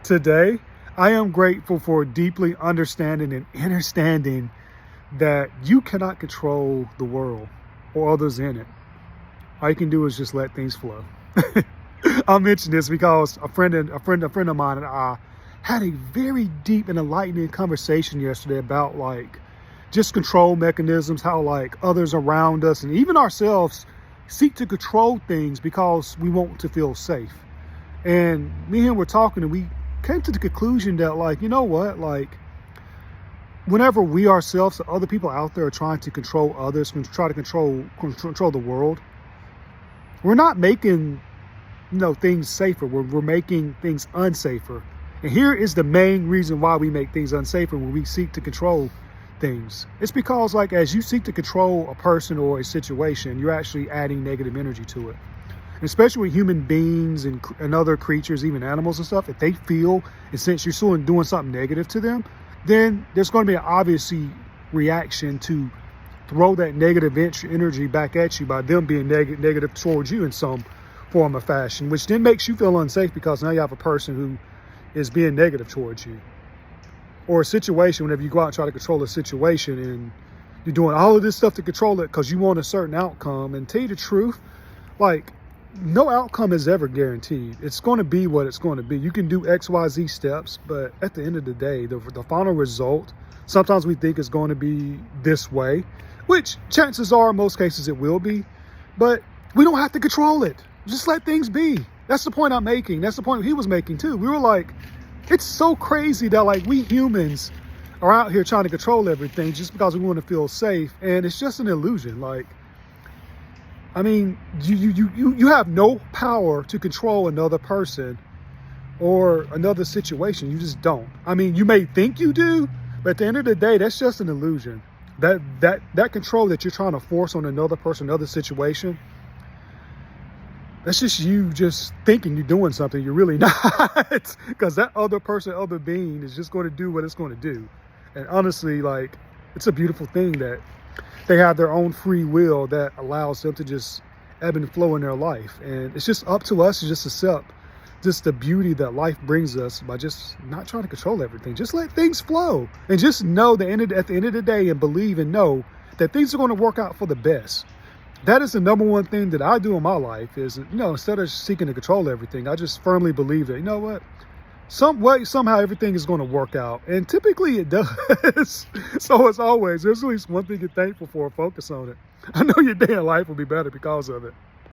Today, I am grateful for deeply understanding and understanding that you cannot control the world or others in it. All you can do is just let things flow. I'll mention this because a friend of mine and I had a very deep and enlightening conversation yesterday about like just control mechanisms, how like others around us and even ourselves seek to control things because we want to feel safe. And me and him were talking and we came to the conclusion that like, you know what, like whenever we ourselves or other people out there are trying to control others, when try to control the world, we're not making things safer. We're making things unsafer. And here is the main reason why we make things unsafer when we seek to control things. It's because like as you seek to control a person or a situation, you're actually adding negative energy to it. And especially with human beings and other creatures, even animals and stuff, if they feel and sense you're doing something negative to them, then there's going to be an obvious reaction to throw that negative energy back at you by them being negative towards you in some form or fashion, which then makes you feel unsafe because now you have a person who is being negative towards you. Or a situation, whenever you go out and try to control a situation and you're doing all of this stuff to control it because you want a certain outcome. And tell you the truth, like no outcome is ever guaranteed. It's going to be what it's going to be. You can do X, Y, Z steps, but at the end of the day, the final result, sometimes we think is going to be this way, which chances are in most cases it will be, but we don't have to control it. Just let things be. That's the point I'm making. That's the point he was making too. We were like, it's so crazy that like we humans are out here trying to control everything just because we want to feel safe. And it's just an illusion. Like, I mean, you have no power to control another person or another situation. You just don't. I mean, you may think you do, but at the end of the day, that's just an illusion. That control that you're trying to force on another person, another situation, that's just you just thinking you're doing something you're really not, because that other person, other being is just going to do what it's going to do. And honestly, like, it's a beautiful thing that they have their own free will that allows them to just ebb and flow in their life. And it's just up to us to just accept just the beauty that life brings us by just not trying to control everything. Just let things flow and just know that at the end of the day and believe and know that things are going to work out for the best. That is the number one thing that I do in my life is, instead of seeking to control everything, I just firmly believe that, you know what, some way, somehow everything is going to work out. And typically it does. So as always, there's at least one thing you're thankful for, focus on it. I know your day in life will be better because of it.